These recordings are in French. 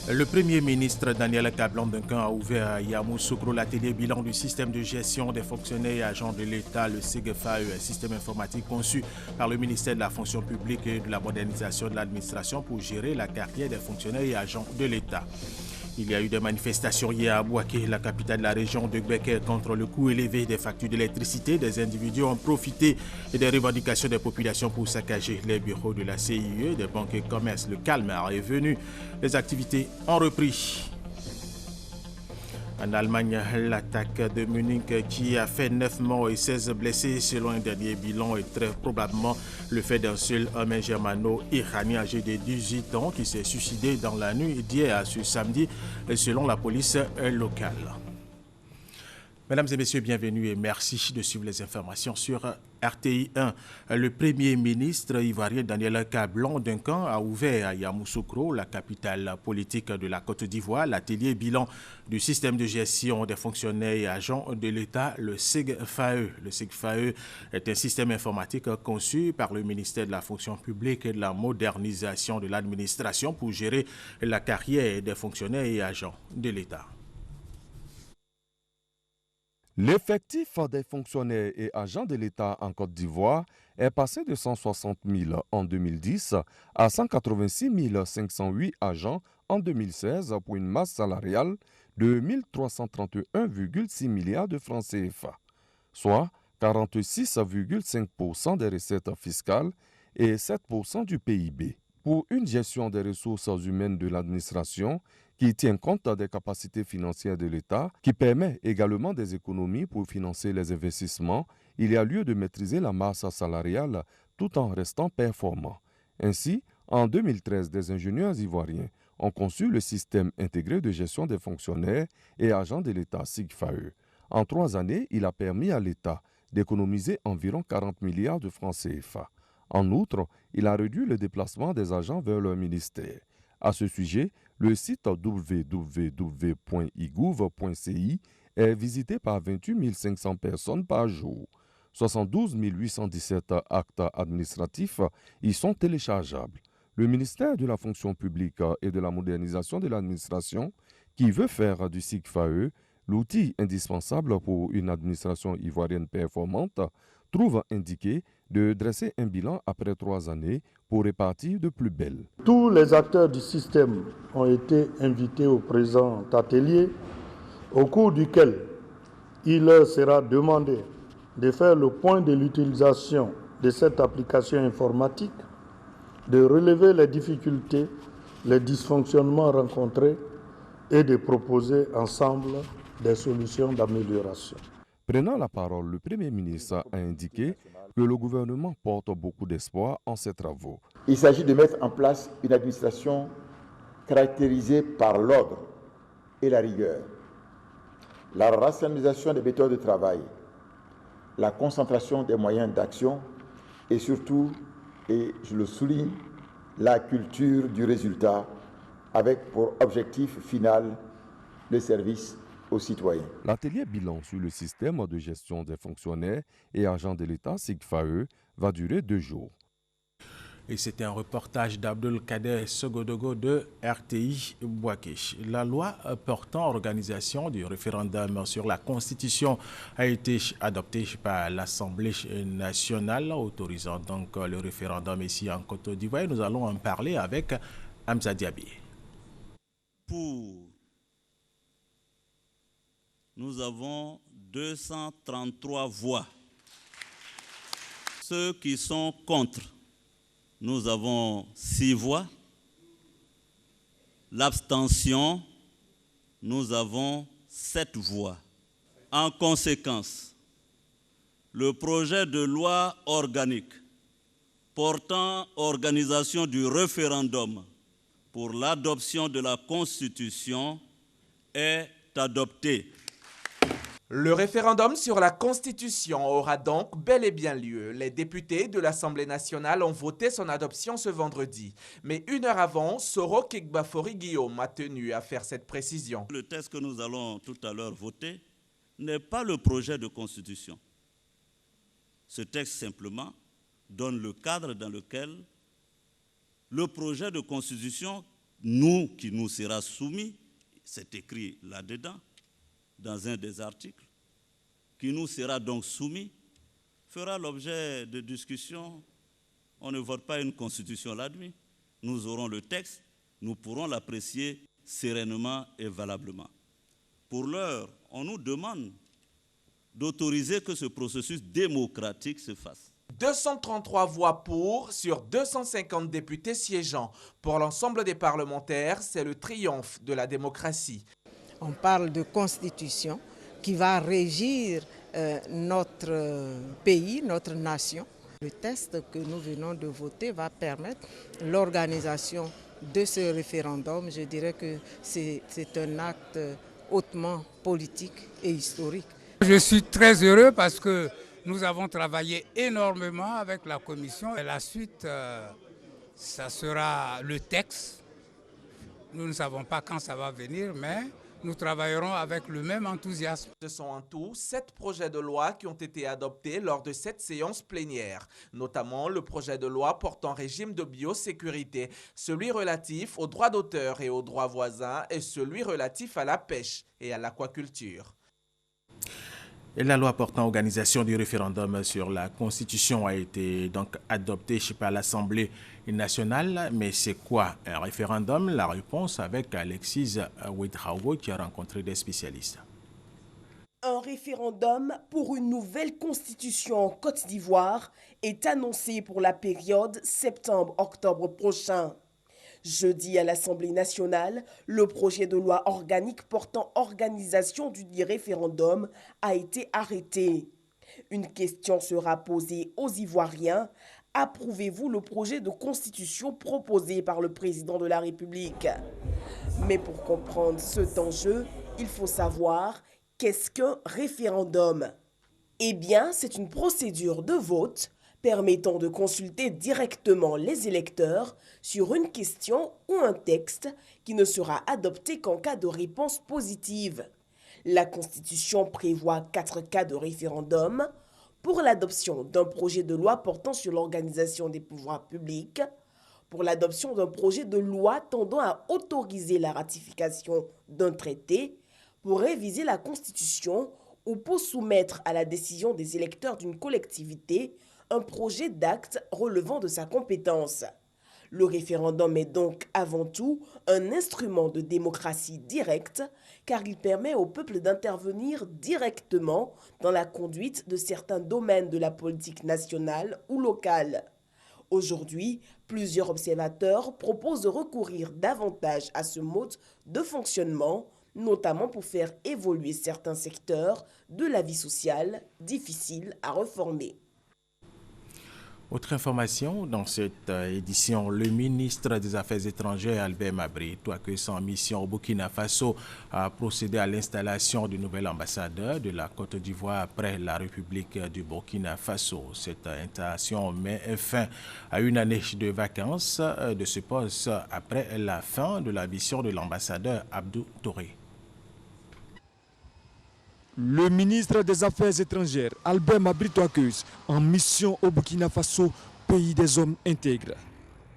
Le Premier ministre Daniel Kablan-Duncan a ouvert à Yamoussoukro l'atelier bilan du système de gestion des fonctionnaires et agents de l'État, le SIGFAE, un système informatique conçu par le ministère de la fonction publique et de la modernisation de l'administration pour gérer la carrière des fonctionnaires et agents de l'État. Il y a eu des manifestations hier à Bouaké, la capitale de la région de Gbeke, contre le coût élevé des factures d'électricité. Des individus ont profité des revendications des populations pour saccager les bureaux de la CIE, des banques et commerces. Le calme est venu. Les activités ont repris. En Allemagne, l'attaque de Munich qui a fait 9 morts et 16 blessés selon un dernier bilan est très probablement le fait d'un seul homme germano-iranien âgé de 18 ans qui s'est suicidé dans la nuit d'hier à ce samedi selon la police locale. Mesdames et messieurs, bienvenue et merci de suivre les informations sur RTI 1. Le Premier ministre ivoirien Daniel Kablan-Duncan a ouvert à Yamoussoukro, la capitale politique de la Côte d'Ivoire, l'atelier bilan du système de gestion des fonctionnaires et agents de l'État, le SIGFAE. Le SIGFAE est un système informatique conçu par le ministère de la fonction publique et de la modernisation de l'administration pour gérer la carrière des fonctionnaires et agents de l'État. L'effectif des fonctionnaires et agents de l'État en Côte d'Ivoire est passé de 160 000 en 2010 à 186 508 agents en 2016 pour une masse salariale de 1 331,6 milliards de francs CFA, soit 46,5% des recettes fiscales et 7% du PIB. Pour une gestion des ressources humaines de l'administration qui tient compte des capacités financières de l'État, qui permet également des économies pour financer les investissements, il y a lieu de maîtriser la masse salariale tout en restant performant. Ainsi, en 2013, des ingénieurs ivoiriens ont conçu le système intégré de gestion des fonctionnaires et agents de l'État SIGFAE. En 3 années, il a permis à l'État d'économiser environ 40 milliards de francs CFA. En outre, il a réduit le déplacement des agents vers leur ministère. À ce sujet, le site www.igouv.ci est visité par 28 500 personnes par jour. 72 817 actes administratifs y sont téléchargeables. Le ministère de la fonction publique et de la modernisation de l'administration, qui veut faire du SIGFAE l'outil indispensable pour une administration ivoirienne performante, trouve indiqué de dresser un bilan après 3 années pour répartir de plus belle. Tous les acteurs du système ont été invités au présent atelier, au cours duquel il leur sera demandé de faire le point de l'utilisation de cette application informatique, de relever les difficultés, les dysfonctionnements rencontrés et de proposer ensemble des solutions d'amélioration. Prenant la parole, le Premier ministre a indiqué que le gouvernement porte beaucoup d'espoir en ces travaux. Il s'agit de mettre en place une administration caractérisée par l'ordre et la rigueur, la rationalisation des méthodes de travail, la concentration des moyens d'action et surtout, et je le souligne, la culture du résultat avec pour objectif final le service aux citoyens. L'atelier bilan sur le système de gestion des fonctionnaires et agents de l'État SIGFAE va durer 2 jours. Et c'était un reportage d'Abdul Kader Sogodogo de RTI Bouaké. La loi portant organisation du référendum sur la Constitution a été adoptée par l'Assemblée nationale, autorisant donc le référendum ici en Côte d'Ivoire. Nous allons en parler avec Hamza Diaby. Nous avons 233 voix. Ceux qui sont contre, nous avons 6 voix. L'abstention, nous avons 7 voix. En conséquence, le projet de loi organique portant organisation du référendum pour l'adoption de la Constitution est adopté. Le référendum sur la Constitution aura donc bel et bien lieu. Les députés de l'Assemblée nationale ont voté son adoption ce vendredi. Mais 1 heure avant, Soro Kigbafori Guillaume a tenu à faire cette précision. Le texte que nous allons tout à l'heure voter n'est pas le projet de Constitution. Ce texte simplement donne le cadre dans lequel le projet de Constitution qui nous sera soumis, c'est écrit là-dedans, dans un des articles, qui nous sera donc soumis, fera l'objet de discussions. On ne vote pas une constitution la nuit. Nous aurons le texte, nous pourrons l'apprécier sereinement et valablement. Pour l'heure, on nous demande d'autoriser que ce processus démocratique se fasse. 233 voix pour sur 250 députés siégeant. Pour l'ensemble des parlementaires, c'est le triomphe de la démocratie. On parle de constitution qui va régir notre pays, notre nation. Le texte que nous venons de voter va permettre l'organisation de ce référendum. Je dirais que c'est un acte hautement politique et historique. Je suis très heureux parce que nous avons travaillé énormément avec la commission. Et la suite, ça sera le texte. Nous ne savons pas quand ça va venir, mais nous travaillerons avec le même enthousiasme. Ce sont en tout 7 projets de loi qui ont été adoptés lors de cette séance plénière, notamment le projet de loi portant régime de biosécurité, celui relatif aux droits d'auteur et aux droits voisins et celui relatif à la pêche et à l'aquaculture. Et la loi portant organisation du référendum sur la Constitution a été donc adoptée par l'Assemblée nationale. Mais c'est quoi un référendum? La réponse avec Alexis Ouedraogo qui a rencontré des spécialistes. Un référendum pour une nouvelle constitution en Côte d'Ivoire est annoncé pour la période septembre-octobre prochain. Jeudi à l'Assemblée nationale, le projet de loi organique portant organisation du dit référendum a été arrêté. Une question sera posée aux Ivoiriens. Approuvez-vous le projet de constitution proposé par le président de la République? Mais pour comprendre cet enjeu, il faut savoir qu'est-ce qu'un référendum? Eh bien, c'est une procédure de vote permettant de consulter directement les électeurs sur une question ou un texte qui ne sera adopté qu'en cas de réponse positive. La Constitution prévoit 4 cas de référendum pour l'adoption d'un projet de loi portant sur l'organisation des pouvoirs publics, pour l'adoption d'un projet de loi tendant à autoriser la ratification d'un traité, pour réviser la Constitution ou pour soumettre à la décision des électeurs d'une collectivité un projet d'acte relevant de sa compétence. Le référendum est donc avant tout un instrument de démocratie directe car il permet au peuple d'intervenir directement dans la conduite de certains domaines de la politique nationale ou locale. Aujourd'hui, plusieurs observateurs proposent de recourir davantage à ce mode de fonctionnement, notamment pour faire évoluer certains secteurs de la vie sociale difficiles à réformer. Autre information, dans cette édition, le ministre des Affaires étrangères, Albert Mabry Touakeus, en mission au Burkina Faso, a procédé à l'installation du nouvel ambassadeur de la Côte d'Ivoire après la République du Burkina Faso. Cette installation met fin à une année de vacances de ce poste après la fin de la mission de l'ambassadeur Abdou Touré. Le ministre des Affaires étrangères, Albert Mabry Touakeus, en mission au Burkina Faso, pays des hommes intègres.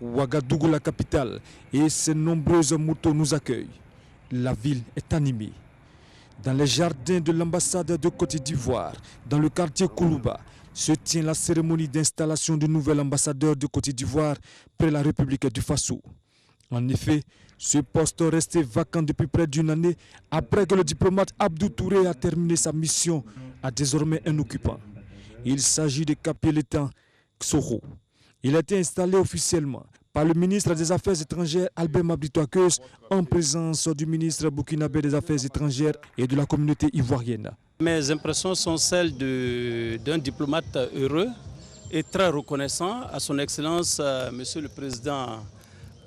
Ouagadougou, la capitale, et ses nombreuses motos nous accueillent. La ville est animée. Dans les jardins de l'ambassade de Côte d'Ivoire, dans le quartier Koulouba, se tient la cérémonie d'installation du nouvel ambassadeur de Côte d'Ivoire près la République du Faso. En effet, ce poste resté vacant depuis près d'une année après que le diplomate Abdou Touré a terminé sa mission, a désormais un occupant. Il s'agit de Capitaine Soro. Il a été installé officiellement par le ministre des Affaires étrangères Albert Mabry Touakeus en présence du ministre burkinabé des Affaires étrangères et de la communauté ivoirienne. Mes impressions sont celles d'un diplomate heureux et très reconnaissant à son Excellence, Monsieur le Président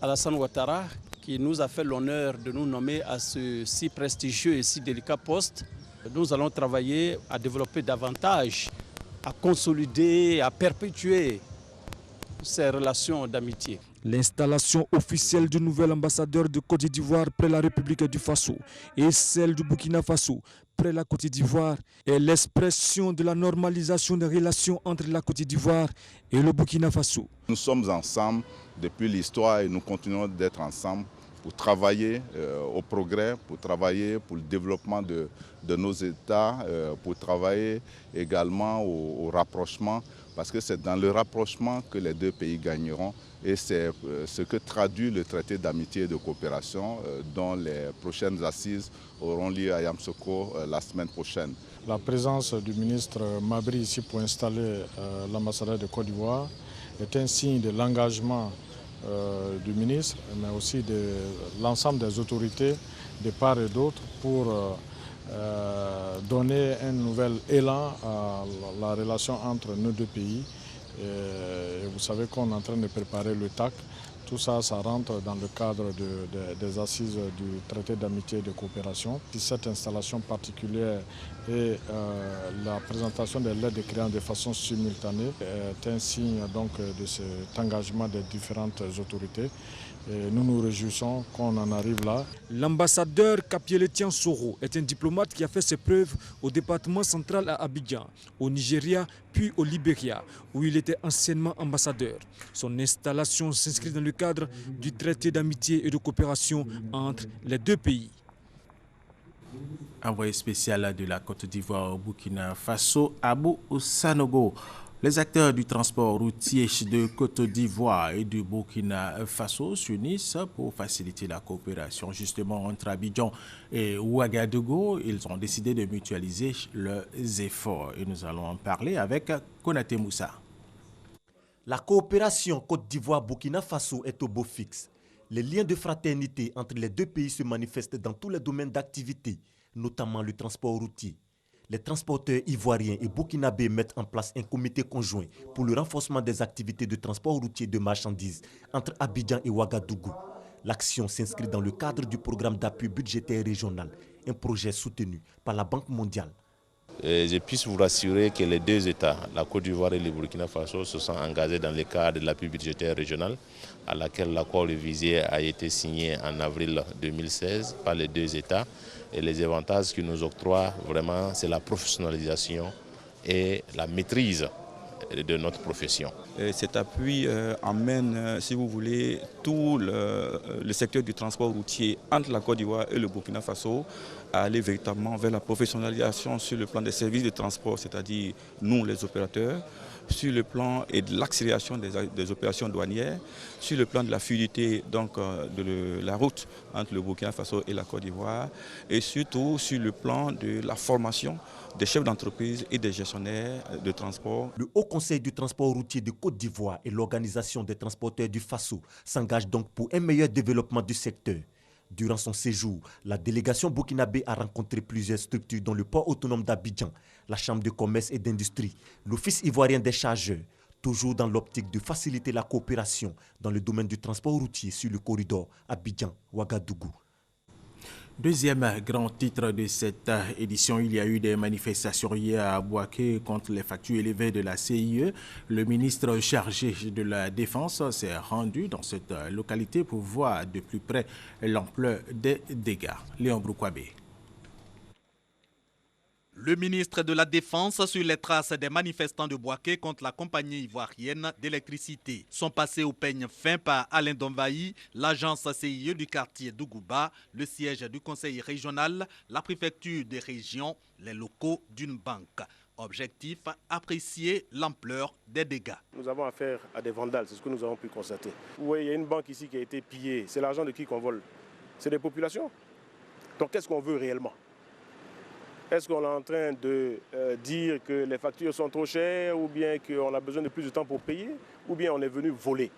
Alassane Ouattara, qui nous a fait l'honneur de nous nommer à ce si prestigieux et si délicat poste. Nous allons travailler à développer davantage, à consolider, à perpétuer ces relations d'amitié. L'installation officielle du nouvel ambassadeur de Côte d'Ivoire près la République du Faso et celle du Burkina Faso près la Côte d'Ivoire est l'expression de la normalisation des relations entre la Côte d'Ivoire et le Burkina Faso. Nous sommes ensemble depuis l'histoire et nous continuons d'être ensemble pour travailler au progrès, pour travailler pour le développement de nos États, pour travailler également au rapprochement, parce que c'est dans le rapprochement que les deux pays gagneront. Et c'est ce que traduit le traité d'amitié et de coopération dont les prochaines assises auront lieu à Yamoussoukro la semaine prochaine. La présence du ministre Mabry ici pour installer l'ambassadeur de Côte d'Ivoire est un signe de l'engagement du ministre, mais aussi de l'ensemble des autorités de part et d'autre pour donner un nouvel élan à la relation entre nos deux pays. Et vous savez qu'on est en train de préparer le TAC. Tout ça, ça rentre dans le cadre des assises du traité d'amitié et de coopération. Cette installation particulière et la présentation des lettres de créance de façon simultanée est un signe donc, de cet engagement des différentes autorités. Et nous nous réjouissons qu'on en arrive là. L'ambassadeur Kapieletian Soro est un diplomate qui a fait ses preuves au département central à Abidjan, au Nigeria, puis au Libéria, où il était anciennement ambassadeur. Son installation s'inscrit dans le cadre du traité d'amitié et de coopération entre les deux pays. Envoyé spécial de la Côte d'Ivoire au Burkina Faso, Abou Sanogo. Les acteurs du transport routier de Côte d'Ivoire et du Burkina Faso s'unissent pour faciliter la coopération justement entre Abidjan et Ouagadougou. Ils ont décidé de mutualiser leurs efforts et nous allons en parler avec Konaté Moussa. La coopération Côte d'Ivoire-Burkina Faso est au beau fixe. Les liens de fraternité entre les deux pays se manifestent dans tous les domaines d'activité, notamment le transport routier. Les transporteurs ivoiriens et burkinabés mettent en place un comité conjoint pour le renforcement des activités de transport routier de marchandises entre Abidjan et Ouagadougou. L'action s'inscrit dans le cadre du programme d'appui budgétaire régional, un projet soutenu par la Banque mondiale. Je puisse vous rassurer que les deux États, la Côte d'Ivoire et le Burkina Faso, se sont engagés dans le cadre de l'appui budgétaire régional, à laquelle l'accord révisé a été signé en avril 2016 par les deux États. Et les avantages qu'ils nous octroient, vraiment, c'est la professionnalisation et la maîtrise de notre profession. Cet appui amène, si vous voulez, tout le secteur du transport routier entre la Côte d'Ivoire et le Burkina Faso à aller véritablement vers la professionnalisation sur le plan des services de transport, c'est-à-dire nous les opérateurs, sur le plan et de l'accélération des opérations douanières, sur le plan de la fluidité donc, de la route entre le Burkina Faso et la Côte d'Ivoire, et surtout sur le plan de la formation des chefs d'entreprise et des gestionnaires de transport. Le Haut Conseil du transport routier de Côte d'Ivoire et l'Organisation des transporteurs du Faso s'engagent donc pour un meilleur développement du secteur. Durant son séjour, la délégation burkinabé a rencontré plusieurs structures dont le port autonome d'Abidjan, la Chambre de commerce et d'industrie, l'Office ivoirien des chargeurs, toujours dans l'optique de faciliter la coopération dans le domaine du transport routier sur le corridor Abidjan-Ouagadougou. Deuxième grand titre de cette édition, il y a eu des manifestations hier à Bouaké contre les factures élevées de la CIE. Le ministre chargé de la Défense s'est rendu dans cette localité pour voir de plus près l'ampleur des dégâts. Léon Broukouabé. Le ministre de la Défense sur les traces des manifestants de Bouaké contre la compagnie ivoirienne d'électricité. Sont passés au peigne fin par Alain Donvaï, l'agence CIE du quartier d'Ougouba, le siège du conseil régional, la préfecture des régions, les locaux d'une banque. Objectif, apprécier l'ampleur des dégâts. Nous avons affaire à des vandales, c'est ce que nous avons pu constater. Vous voyez, il y a une banque ici qui a été pillée. C'est l'argent de qui qu'on vole? C'est des populations. Donc qu'est-ce qu'on veut réellement? Est-ce qu'on est en train de dire que les factures sont trop chères ou bien qu'on a besoin de plus de temps pour payer ou bien on est venu voler?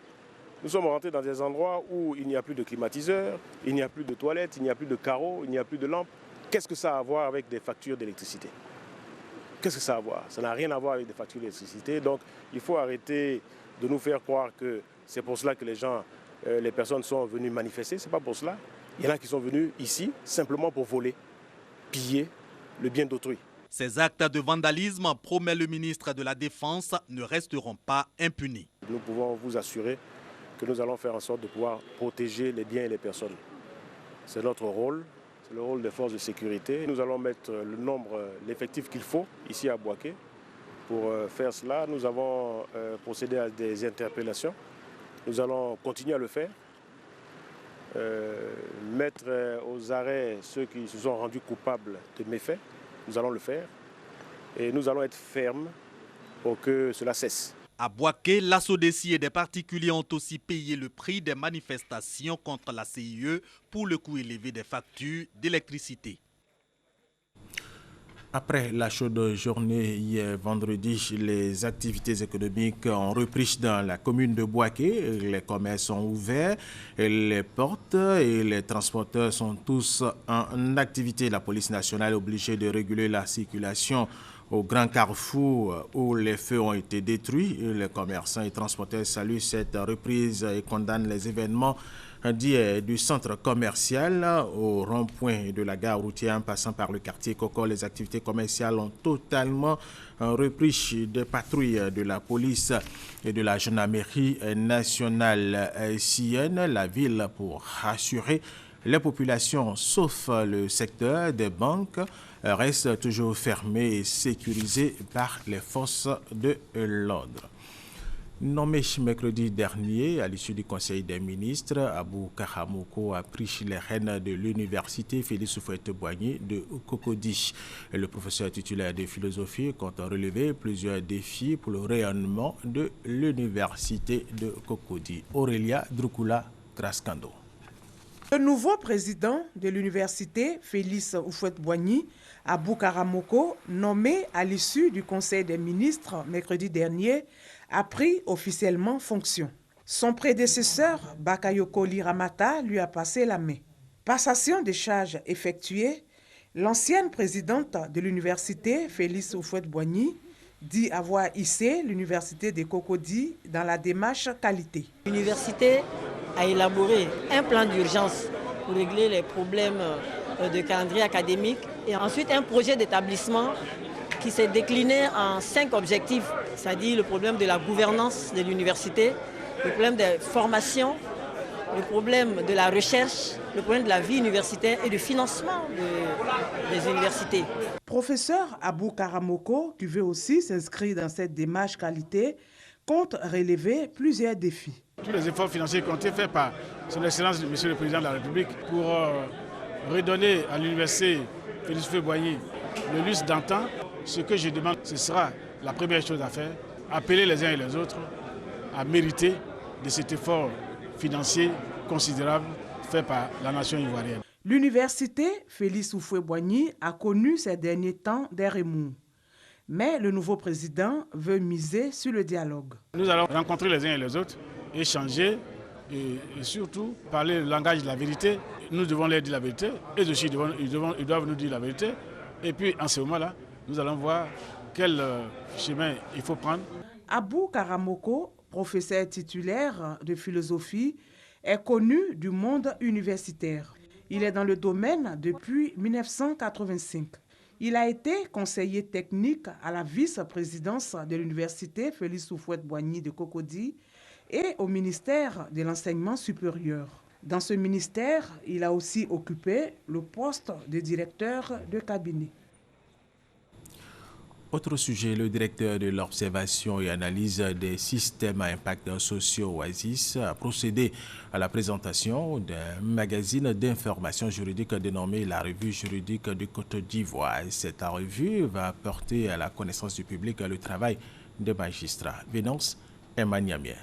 Nous sommes rentrés dans des endroits où il n'y a plus de climatiseurs, il n'y a plus de toilettes, il n'y a plus de carreaux, il n'y a plus de lampes. Qu'est-ce que ça a à voir avec des factures d'électricité? Qu'est-ce que ça a à voir? Ça n'a rien à voir avec des factures d'électricité. Donc il faut arrêter de nous faire croire que c'est pour cela que les personnes sont venues manifester. Ce n'est pas pour cela. Il y en a qui sont venus ici simplement pour voler, piller le bien d'autrui. Ces actes de vandalisme, promet le ministre de la Défense, ne resteront pas impunis. Nous pouvons vous assurer que nous allons faire en sorte de pouvoir protéger les biens et les personnes. C'est notre rôle, c'est le rôle des forces de sécurité. Nous allons mettre l'effectif qu'il faut ici à Bouaké. Pour faire cela, nous avons procédé à des interpellations. Nous allons continuer à le faire. mettre aux arrêts ceux qui se sont rendus coupables de méfaits. Nous allons le faire et nous allons être fermes pour que cela cesse. À Bouaké, la SODECI et des particuliers ont aussi payé le prix des manifestations contre la CIE pour le coût élevé des factures d'électricité. Après la chaude journée hier vendredi, les activités économiques ont repris dans la commune de Bouaké. Les commerces sont ouverts, les portes et les transporteurs sont tous en activité. La police nationale est obligée de réguler la circulation au grand carrefour où les feux ont été détruits. Les commerçants et transporteurs saluent cette reprise et condamnent les événements du centre commercial au rond-point de la gare routière en passant par le quartier Coco. Les activités commerciales ont totalement repris. Des patrouilles de la police et de la gendarmerie nationale sillonnent la ville pour rassurer les populations, sauf le secteur des banques, reste toujours fermé et sécurisé par les forces de l'ordre. Nommé mercredi dernier à l'issue du Conseil des ministres, Abou Karamoko a pris les rênes de l'université Félix Houphouët-Boigny de Cocody. Le professeur titulaire de philosophie compte relever plusieurs défis pour le rayonnement de l'université de Cocody. Aurélia Drukula Kraskando. Le nouveau président de l'université, Félix Houphouët-Boigny, Abou Karamoko, nommé à l'issue du Conseil des ministres mercredi dernier, a pris officiellement fonction. Son prédécesseur, Bakayoko Liramata, lui a passé la main. Passation des charges effectuée, l'ancienne présidente de l'université, Félix Houphouët-Boigny, dit avoir hissé l'université de Cocody dans la démarche qualité. L'université a élaboré un plan d'urgence pour régler les problèmes de calendrier académique et ensuite un projet d'établissement qui s'est décliné en 5 objectifs, c'est-à-dire le problème de la gouvernance de l'université, le problème des formations, le problème de la recherche, le problème de la vie universitaire et du financement des universités. Professeur Abou Karamoko, qui veut aussi s'inscrire dans cette démarche qualité, compte relever plusieurs défis. Tous les efforts financiers qui ont été faits par son Excellence Monsieur le Président de la République pour redonner à l'université Félix Houphouët-Boigny le luxe d'antan. Ce que je demande, ce sera la première chose à faire, appeler les uns et les autres à mériter de cet effort financier considérable fait par la nation ivoirienne. L'université Félix Houphouët-Boigny a connu ces derniers temps des remous. Mais le nouveau président veut miser sur le dialogue. Nous allons rencontrer les uns et les autres, échanger et surtout parler le langage de la vérité. Nous devons leur dire la vérité, et aussi ils doivent nous dire la vérité. Et puis en ce moment-là, nous allons voir quel chemin il faut prendre. Abou Karamoko, professeur titulaire de philosophie, est connu du monde universitaire. Il est dans le domaine depuis 1985. Il a été conseiller technique à la vice-présidence de l'université Félix Houphouët-Boigny de Cocody et au ministère de l'enseignement supérieur. Dans ce ministère, il a aussi occupé le poste de directeur de cabinet. Autre sujet, le directeur de l'observation et analyse des systèmes à impact sociaux OASIS a procédé à la présentation d'un magazine d'information juridique dénommé la Revue juridique du Côte d'Ivoire. Cette revue va porter à la connaissance du public le travail des magistrats. Vénance Emmanuel.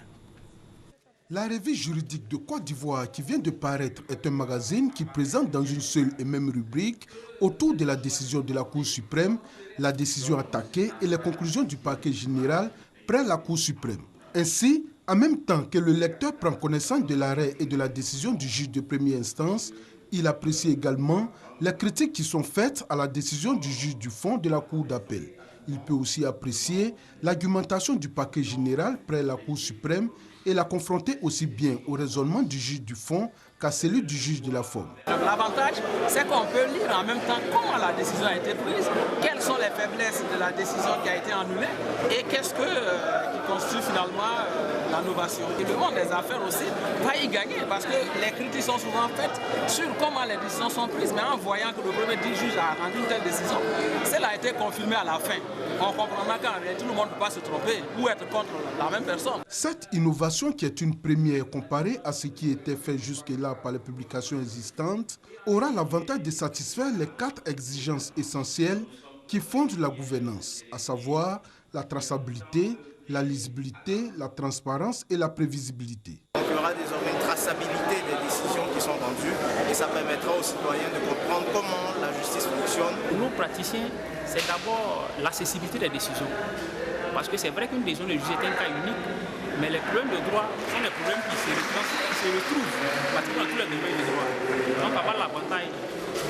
La Revue juridique de Côte d'Ivoire qui vient de paraître est un magazine qui présente dans une seule et même rubrique autour de la décision de la Cour suprême, la décision attaquée et les conclusions du parquet général près la Cour suprême. Ainsi, en même temps que le lecteur prend connaissance de l'arrêt et de la décision du juge de première instance, il apprécie également les critiques qui sont faites à la décision du juge du fond de la Cour d'appel. Il peut aussi apprécier l'argumentation du parquet général près la Cour suprême et la confronter aussi bien au raisonnement du juge du fond qu'à celui du juge de la forme. L'avantage, c'est qu'on peut lire en même temps comment la décision a été prise, quelles sont les faiblesses de la décision qui a été annulée et qu'est-ce qui constitue finalement la novation. Et le monde des affaires aussi va y gagner parce que les critiques sont souvent faites sur comment les décisions sont prises, mais en voyant que le premier juge a rendu une telle décision, celle a été confirmée à la fin. on comprendra qu'en réalité, tout le monde ne peut pas se tromper ou être contre la même personne. Cette innovation, qui est une première comparée à ce qui était fait jusque-là par les publications existantes, aura l'avantage de satisfaire les 4 exigences essentielles qui fondent la gouvernance, à savoir la traçabilité, la lisibilité, la transparence et la prévisibilité. Donc, il y aura désormais une traçabilité des décisions qui sont rendues et ça permettra aux citoyens de comprendre comment la justice fonctionne. Pour nous praticiens, c'est d'abord l'accessibilité des décisions. Parce que c'est vrai qu'une décision de justice est un cas unique, mais les problèmes de droit sont des problèmes qui se retrouvent pratiquement dans tous les domaines du droit. Donc avoir l'avantage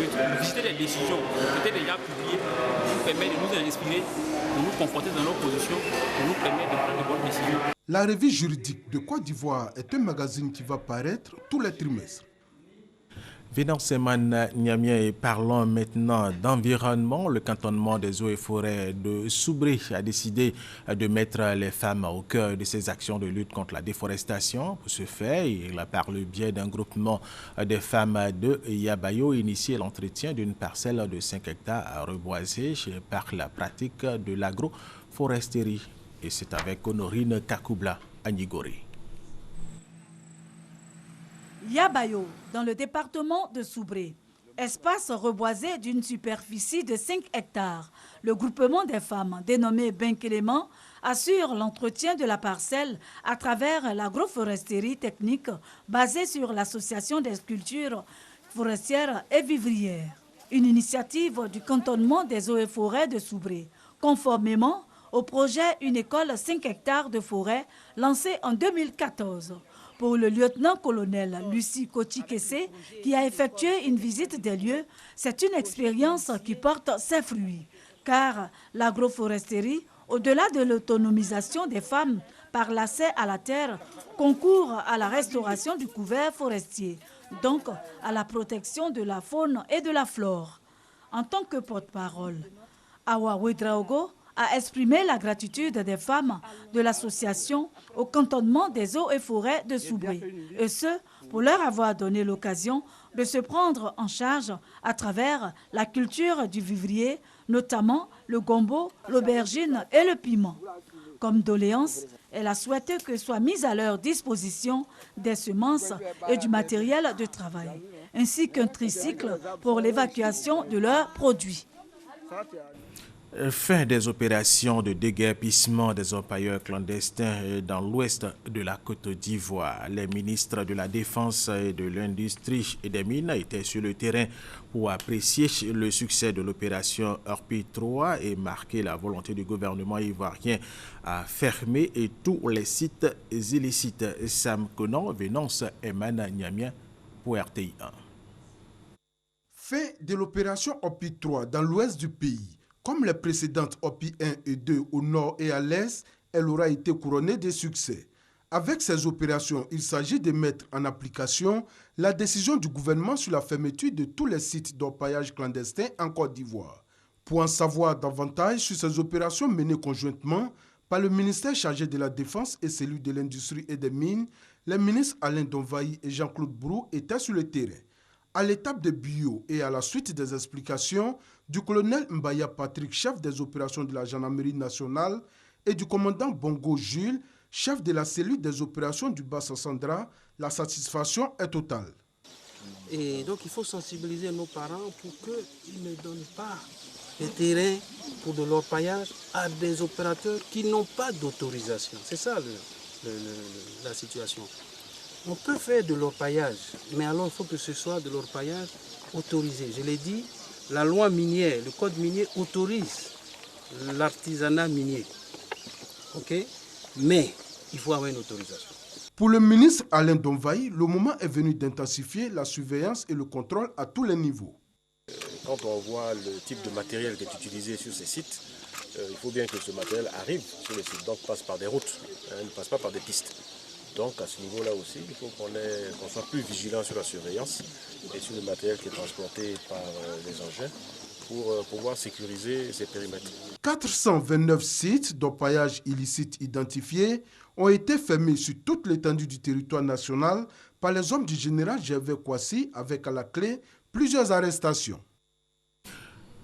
de visiter des décisions qui étaient déjà publiées nous permet de nous inspirer, de nous conforter dans nos positions, de nous permettre de prendre de bonnes décisions. La revue juridique de Côte d'Ivoire est un magazine qui va paraître tous les trimestres. Venant Seman Niamien et parlons maintenant d'environnement. Le cantonnement des eaux et forêts de Soubré a décidé de mettre les femmes au cœur de ses actions de lutte contre la déforestation. Pour ce faire, il a par le biais d'un groupement des femmes de Yabayo initié l'entretien d'une parcelle de 5 hectares à reboiser par la pratique de l'agroforesterie. Et c'est avec Honorine Kakoubla à Nigori. Yabayo, dans le département de Soubré. Espace reboisé d'une superficie de 5 hectares. Le groupement des femmes, dénommé Benkélément, assure l'entretien de la parcelle à travers l'agroforesterie technique basée sur l'association des cultures forestières et vivrières. Une initiative du cantonnement des eaux et forêts de Soubré, conformément au projet Une école 5 hectares de forêt lancé en 2014. Pour le lieutenant-colonel Lucie Kochi-Kessé, qui a effectué une visite des lieux, c'est une expérience qui porte ses fruits. Car l'agroforesterie, au-delà de l'autonomisation des femmes par l'accès à la terre, concourt à la restauration du couvert forestier, donc à la protection de la faune et de la flore. En tant que porte-parole, Awa Ouedraogo a exprimé la gratitude des femmes de l'association au cantonnement des eaux et forêts de Soubré, et ce, pour leur avoir donné l'occasion de se prendre en charge à travers la culture du vivrier, notamment le gombo, l'aubergine et le piment. Comme doléance, elle a souhaité que soient mises à leur disposition des semences et du matériel de travail, ainsi qu'un tricycle pour l'évacuation de leurs produits. Fin des opérations de déguerpissement des orpailleurs clandestins dans l'ouest de la Côte d'Ivoire. Les ministres de la Défense et de l'Industrie et des Mines étaient sur le terrain pour apprécier le succès de l'opération Orpi 3 et marquer la volonté du gouvernement ivoirien à fermer tous les sites illicites. Sam Conan, Venance Eman Niamien pour RTI 1. Fin de l'opération Orpi 3 dans l'ouest du pays. Comme les précédentes OPI 1 et 2 au nord et à l'est, elle aura été couronnée de succès. Avec ces opérations, il s'agit de mettre en application la décision du gouvernement sur la fermeture de tous les sites d'orpaillage clandestin en Côte d'Ivoire. Pour en savoir davantage sur ces opérations menées conjointement par le ministère chargé de la Défense et celui de l'Industrie et des Mines, les ministres Alain Donvaï et Jean-Claude Brou étaient sur le terrain. À l'étape de bio et à la suite des explications du colonel Mbaya Patrick, chef des opérations de la gendarmerie nationale, et du commandant Bongo Jules, chef de la cellule des opérations du Bassa-Sandra, la satisfaction est totale. Et donc il faut sensibiliser nos parents pour qu'ils ne donnent pas les terrains pour de l'orpaillage à des opérateurs qui n'ont pas d'autorisation. C'est ça la situation. On peut faire de l'orpaillage, mais alors il faut que ce soit de l'orpaillage autorisé. Je l'ai dit, la loi minière, le code minier autorise l'artisanat minier. Ok? Mais il faut avoir une autorisation. Pour le ministre Alain Donvaï, le moment est venu d'intensifier la surveillance et le contrôle à tous les niveaux. Quand on voit le type de matériel qui est utilisé sur ces sites, il faut bien que ce matériel arrive sur les sites, donc passe par des routes, ne passe pas par des pistes. Donc à ce niveau-là aussi, il faut qu'on soit plus vigilant sur la surveillance et sur le matériel qui est transporté par les engins pour pouvoir sécuriser ces périmètres. 429 sites d'orpaillage illicite identifiés ont été fermés sur toute l'étendue du territoire national par les hommes du général Gervais Kouassi avec à la clé plusieurs arrestations.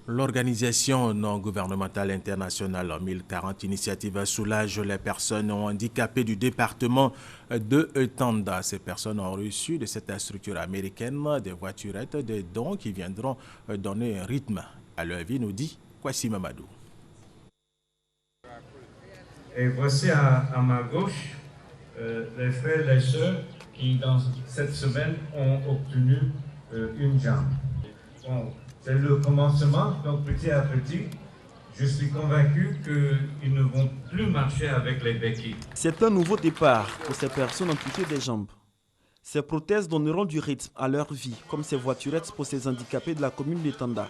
L'organisation non gouvernementale internationale 1040 Initiative soulage les personnes handicapées du département de Tanda. Ces personnes ont reçu de cette structure américaine des voiturettes, des dons qui viendront donner un rythme à leur vie, nous dit Kwasi Mamadou. Et voici à ma gauche les frères et les sœurs qui, dans cette semaine, ont obtenu une jambe. Bon, c'est le commencement, donc petit à petit, je suis convaincu qu'ils ne vont plus marcher avec les béquilles. C'est un nouveau départ pour ces personnes amputées des jambes. Ces prothèses donneront du rythme à leur vie, comme ces voiturettes pour ces handicapés de la commune de Tanda.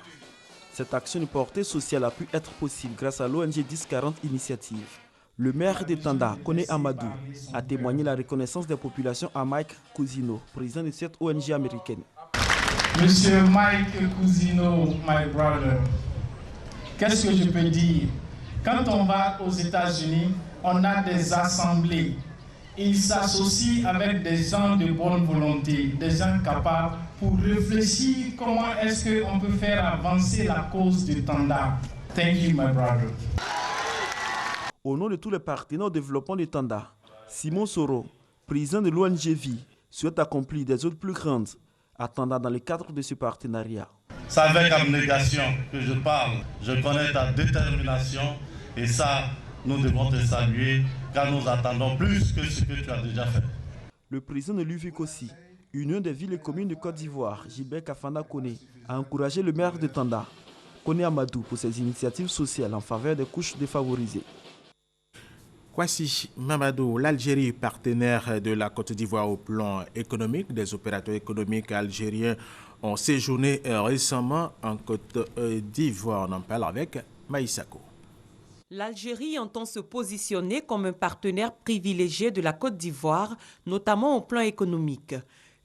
Cette action de portée sociale a pu être possible grâce à l'ONG 1040 Initiative. Le maire de Tanda, Kone Amadou, a témoigné la reconnaissance des populations à Mike Cousino, président de cette ONG américaine. Monsieur Mike Cousino, my brother, qu'est-ce que je peux dire? Quand on va aux États-Unis, on a des assemblées. Ils s'associent avec des gens de bonne volonté, des gens capables pour réfléchir comment est-ce qu'on peut faire avancer la cause de Tanda. Thank you, my brother. Au nom de tous les partenaires au développement de Tanda, Simon Soro, président de l'ONG Vie, souhaite accomplir des œuvres plus grandes à Tanda dans le cadre de ce partenariat. C'est avec abnégation que je parle. Je connais ta détermination et ça, nous devons te saluer car nous attendons plus que ce que tu as déjà fait. Le président de l'UVICOSI, Union des villes et communes de Côte d'Ivoire, Gilbert Kafana Kone, a encouragé le maire de Tanda, Kone Amadou, pour ses initiatives sociales en faveur des couches défavorisées. Kwasi Mamadou, l'Algérie, partenaire de la Côte d'Ivoire au plan économique, des opérateurs économiques algériens ont séjourné récemment en Côte d'Ivoire. On en parle avec Maïsako. L'Algérie entend se positionner comme un partenaire privilégié de la Côte d'Ivoire, notamment au plan économique.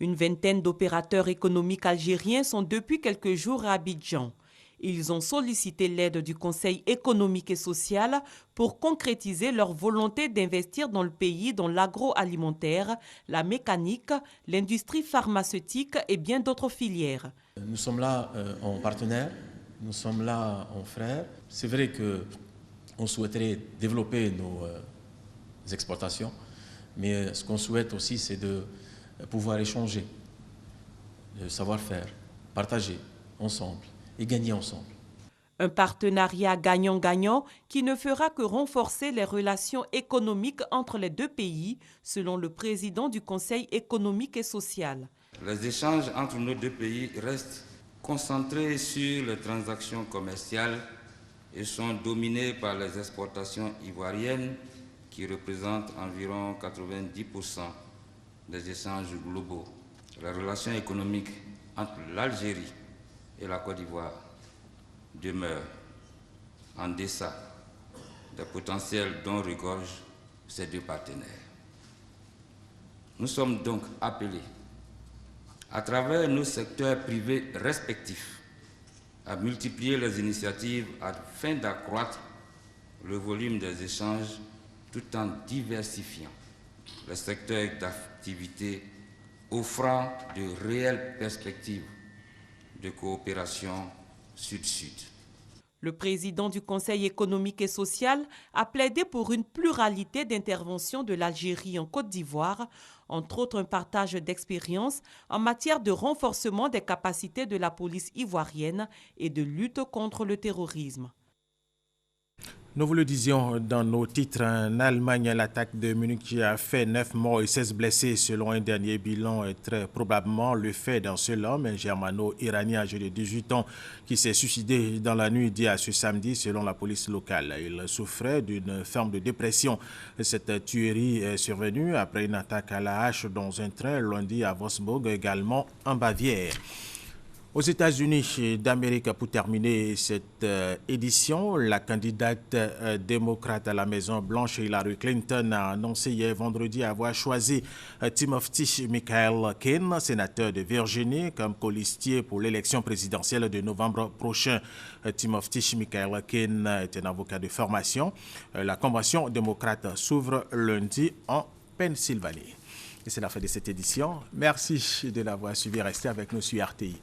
Une vingtaine d'opérateurs économiques algériens sont depuis quelques jours à Abidjan. Ils ont sollicité l'aide du Conseil économique et social pour concrétiser leur volonté d'investir dans le pays dans l'agroalimentaire, la mécanique, l'industrie pharmaceutique et bien d'autres filières. Nous sommes là en partenaire, nous sommes là en frère. C'est vrai qu'on souhaiterait développer nos exportations, mais ce qu'on souhaite aussi, c'est de pouvoir échanger, le savoir-faire, partager ensemble et gagner ensemble. Un partenariat gagnant-gagnant qui ne fera que renforcer les relations économiques entre les deux pays, selon le président du Conseil économique et social. Les échanges entre nos deux pays restent concentrés sur les transactions commerciales et sont dominés par les exportations ivoiriennes qui représentent environ 90% des échanges globaux. Les relations économiques entre l'Algérie et la Côte d'Ivoire demeurent en deçà des potentiels dont regorgent ces deux partenaires. Nous sommes donc appelés, à travers nos secteurs privés respectifs, à multiplier les initiatives afin d'accroître le volume des échanges tout en diversifiant les secteurs d'activité offrant de réelles perspectives de coopération sud-sud. Le président du Conseil économique et social a plaidé pour une pluralité d'interventions de l'Algérie en Côte d'Ivoire, entre autres un partage d'expériences en matière de renforcement des capacités de la police ivoirienne et de lutte contre le terrorisme. Nous vous le disions dans nos titres, en Allemagne, l'attaque de Munich a fait 9 morts et 16 blessés. Selon un dernier bilan, est très probablement le fait d'un seul homme, un germano-iranien âgé de 18 ans, qui s'est suicidé dans la nuit d'hier à ce samedi, selon la police locale. Il souffrait d'une forme de dépression. Cette tuerie est survenue après une attaque à la hache dans un train lundi à Wolfsburg, également en Bavière. Aux États-Unis d'Amérique, pour terminer cette édition, la candidate démocrate à la Maison-Blanche, Hillary Clinton, a annoncé hier vendredi avoir choisi Timothy Michael Keane, sénateur de Virginie, comme colistier pour l'élection présidentielle de novembre prochain. Timothy Michael Keane est un avocat de formation. La convention démocrate s'ouvre lundi en Pennsylvanie. Et c'est la fin de cette édition. Merci de l'avoir suivi. Restez avec nous sur RTI.